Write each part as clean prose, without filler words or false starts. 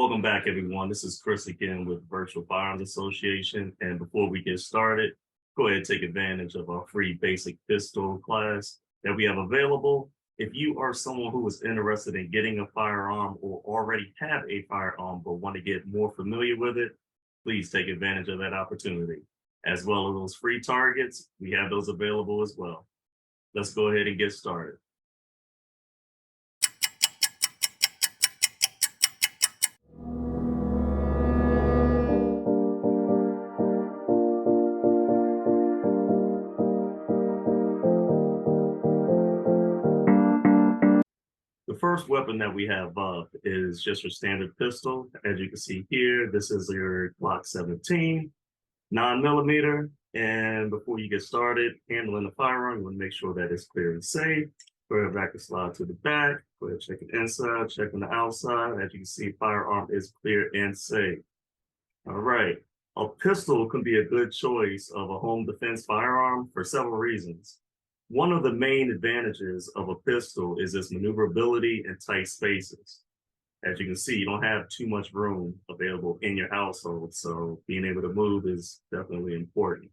Welcome back, everyone. This is Chris again with Virtual Firearms Association. And before we get started, go ahead and take advantage of our free basic pistol class that we have available. If you are someone who is interested in getting a firearm or already have a firearm but want to get more familiar with it, please take advantage of that opportunity. As well as those free targets, we have those available as well. Let's go ahead and get started. The first weapon that we have up is just your standard pistol. As you can see here, this is your Glock 17, 9mm. And before you get started handling the firearm, you want to make sure that it's clear and safe. Go ahead back and slide to the back. Go ahead, check it inside, check on the outside. As you can see, firearm is clear and safe. All right. A pistol can be a good choice of a home defense firearm for several reasons. One of the main advantages of a pistol is its maneuverability in tight spaces. As you can see, you don't have too much room available in your household, so being able to move is definitely important.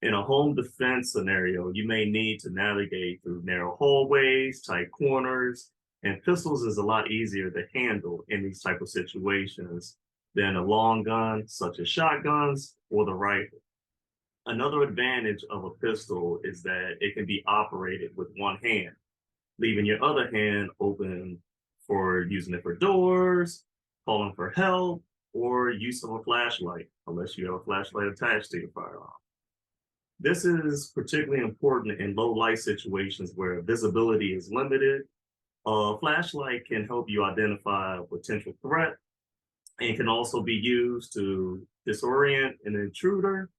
In a home defense scenario, you may need to navigate through narrow hallways, tight corners, and pistols is a lot easier to handle in these type of situations than a long gun, such as shotguns or the rifle. Another advantage of a pistol is that it can be operated with one hand, leaving your other hand open for using it for doors, calling for help, or use of a flashlight, unless you have a flashlight attached to your firearm. This is particularly important in low light situations where visibility is limited. A flashlight can help you identify a potential threat and can also be used to disorient an intruder.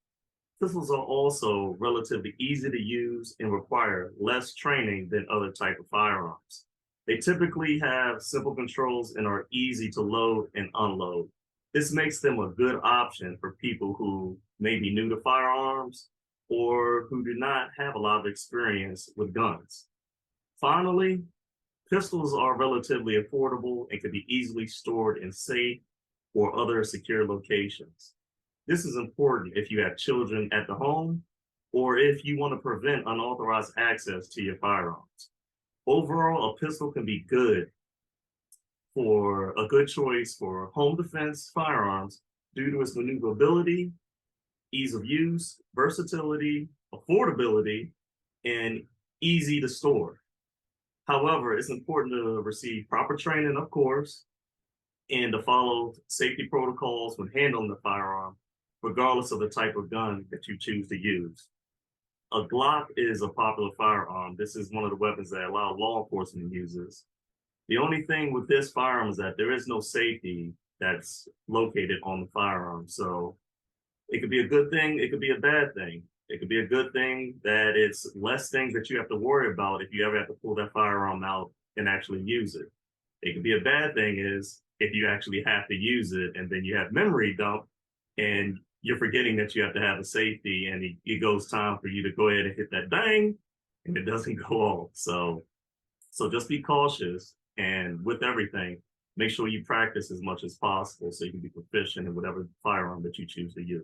Pistols are also relatively easy to use and require less training than other type of firearms. They typically have simple controls and are easy to load and unload. This makes them a good option for people who may be new to firearms or who do not have a lot of experience with guns. Finally, pistols are relatively affordable and can be easily stored in safe or other secure locations. This is important if you have children at the home or if you want to prevent unauthorized access to your firearms. Overall, a pistol can be a good choice for home defense firearms due to its maneuverability, ease of use, versatility, affordability, and easy to store. However, it's important to receive proper training, of course, and to follow safety protocols when handling the firearm, regardless of the type of gun that you choose to use. A Glock is a popular firearm. This is one of the weapons that a lot of law enforcement uses. The only thing with this firearm is that there is no safety that's located on the firearm. So it could be a good thing, it could be a bad thing. It could be a good thing that it's less things that you have to worry about if you ever have to pull that firearm out and actually use it. It could be a bad thing is if you actually have to use it and then you have memory dump and you're forgetting that you have to have a safety and it goes time for you to go ahead and hit that bang and it doesn't go off. So just be cautious, and with everything, make sure you practice as much as possible so you can be proficient in whatever firearm that you choose to use.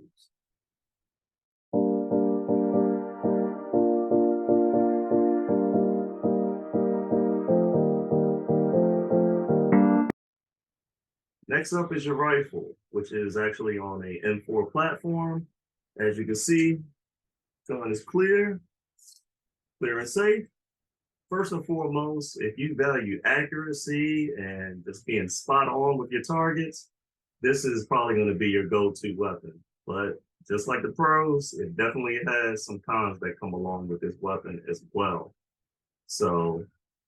Next up is your rifle, which is actually on a M4 platform. As you can see, gun is clear and safe. First and foremost, if you value accuracy and just being spot on with your targets, this is probably going to be your go-to weapon. But just like the pros, it definitely has some cons that come along with this weapon as well. So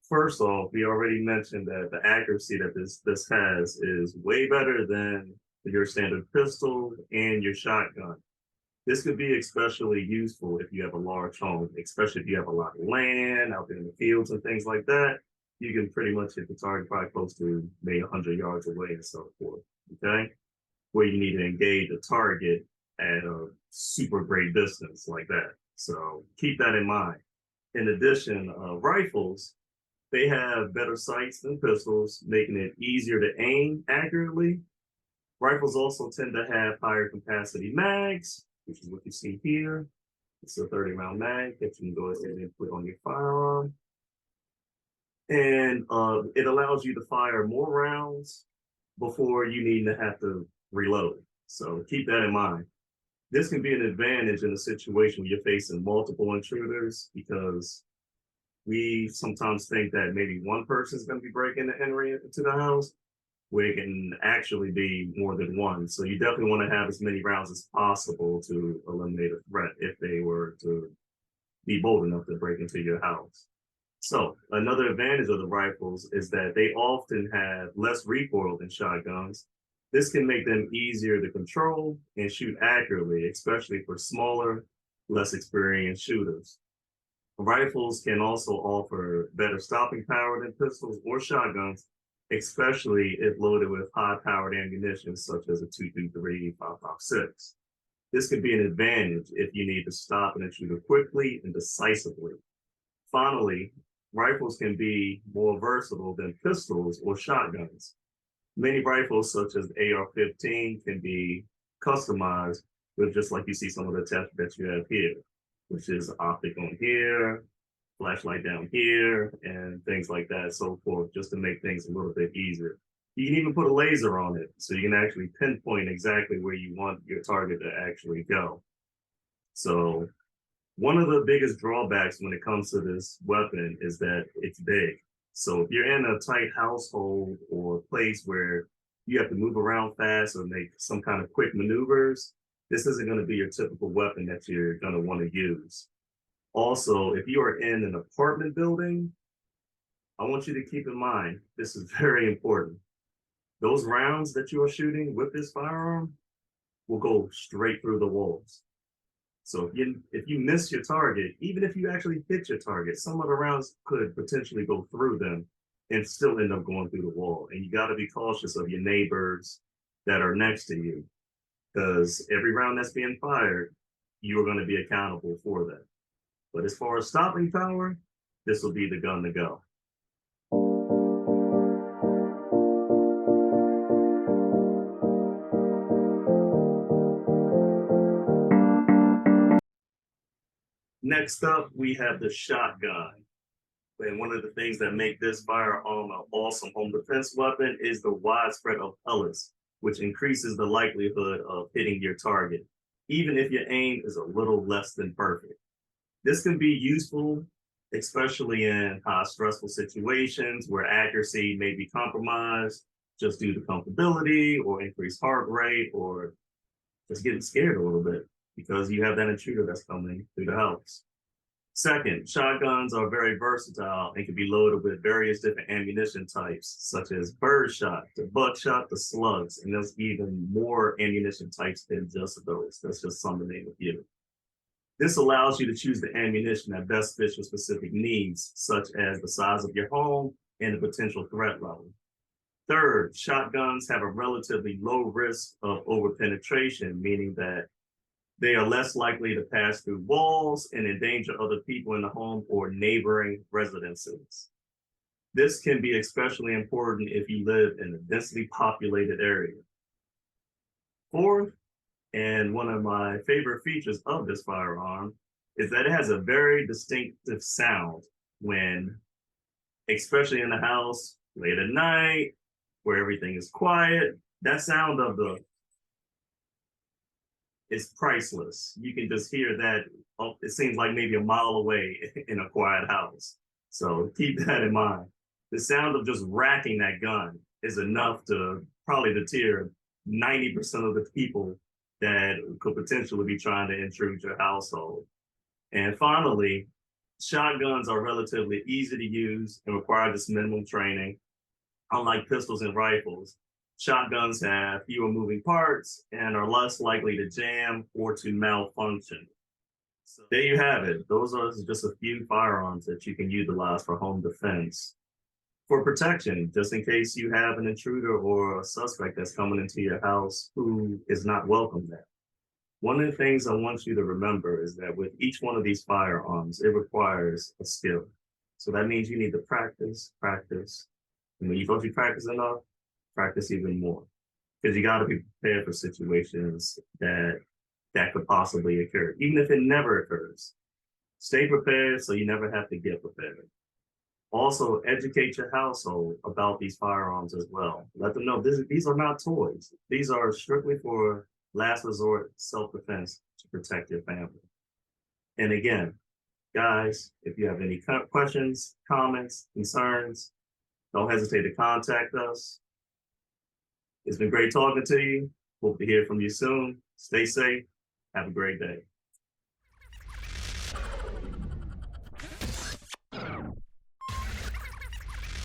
first off, we already mentioned that the accuracy that this has is way better than your standard pistol and your shotgun. This could be especially useful if you have a large home, especially if you have a lot of land out there in the fields and things like that. You can pretty much hit the target probably close to maybe 100 yards away and so forth, okay? Where you need to engage a target at a super great distance like that. So keep that in mind. In addition, rifles, they have better sights than pistols, making it easier to aim accurately. Rifles also tend to have higher capacity mags, which is what you see here. It's a 30 round mag that you can go ahead and put on your firearm. And it allows you to fire more rounds before you need to have to reload. So keep that in mind. This can be an advantage in a situation where you're facing multiple intruders because we sometimes think that maybe one person is going to be breaking and entering into the house, where it can actually be more than one. So you definitely want to have as many rounds as possible to eliminate a threat if they were to be bold enough to break into your house. So another advantage of the rifles is that they often have less recoil than shotguns. This can make them easier to control and shoot accurately, especially for smaller, less experienced shooters. Rifles can also offer better stopping power than pistols or shotguns, especially if loaded with high-powered ammunition such as a 223, 5.56. This could be an advantage if you need to stop an intruder quickly and decisively. Finally, rifles can be more versatile than pistols or shotguns. Many rifles, such as the AR-15, can be customized with just like you see some of the tests that you have here, which is optic on here, flashlight down here, and things like that, so forth, just to make things a little bit easier. You can even put a laser on it, so you can actually pinpoint exactly where you want your target to actually go. So one of the biggest drawbacks when it comes to this weapon is that it's big. So if you're in a tight household or a place where you have to move around fast or make some kind of quick maneuvers, this isn't going to be your typical weapon that you're going to want to use. Also, if you are in an apartment building, I want you to keep in mind, this is very important. Those rounds that you are shooting with this firearm will go straight through the walls. So if you miss your target, even if you actually hit your target, some of the rounds could potentially go through them and still end up going through the wall. And you got to be cautious of your neighbors that are next to you, because every round that's being fired, you are going to be accountable for that. But as far as stopping power, this will be the gun to go. Next up, we have the shotgun. And one of the things that make this firearm an awesome home defense weapon is the widespread of pellets, which increases the likelihood of hitting your target, even if your aim is a little less than perfect. This can be useful, especially in stressful situations where accuracy may be compromised just due to comfortability or increased heart rate or just getting scared a little bit because you have that intruder that's coming through the house. Second, shotguns are very versatile and can be loaded with various different ammunition types, such as birdshot, the buckshot, the slugs, and there's even more ammunition types than just those. That's just some to name a few. This allows you to choose the ammunition that best fits your specific needs, such as the size of your home and the potential threat level. Third, shotguns have a relatively low risk of overpenetration, meaning that they are less likely to pass through walls and endanger other people in the home or neighboring residences. This can be especially important if you live in a densely populated area. Fourth, and one of my favorite features of this firearm is that it has a very distinctive sound when, especially in the house, late at night, where everything is quiet. That sound of the is priceless. You can just hear that. Oh, it seems like maybe a mile away in a quiet house. So keep that in mind. The sound of just racking that gun is enough to probably deter 90% of the people that could potentially be trying to intrude your household. And finally, shotguns are relatively easy to use and require this minimum training. Unlike pistols and rifles, shotguns have fewer moving parts and are less likely to jam or to malfunction. So there you have it. Those are just a few firearms that you can utilize for home defense. For protection, just in case you have an intruder or a suspect that's coming into your house who is not welcome there. One of the things I want you to remember is that with each one of these firearms, it requires a skill. So that means you need to practice, practice. And when you thought you practice enough, practice even more. because you got to be prepared for situations that could possibly occur, even if it never occurs. Stay prepared so you never have to get prepared. Also, educate your household about these firearms as well. Let them know these are not toys. These are strictly for last resort self-defense to protect your family. And again, guys, if you have any questions, comments, concerns, don't hesitate to contact us. It's been great talking to you. Hope to hear from you soon. Stay safe. Have a great day.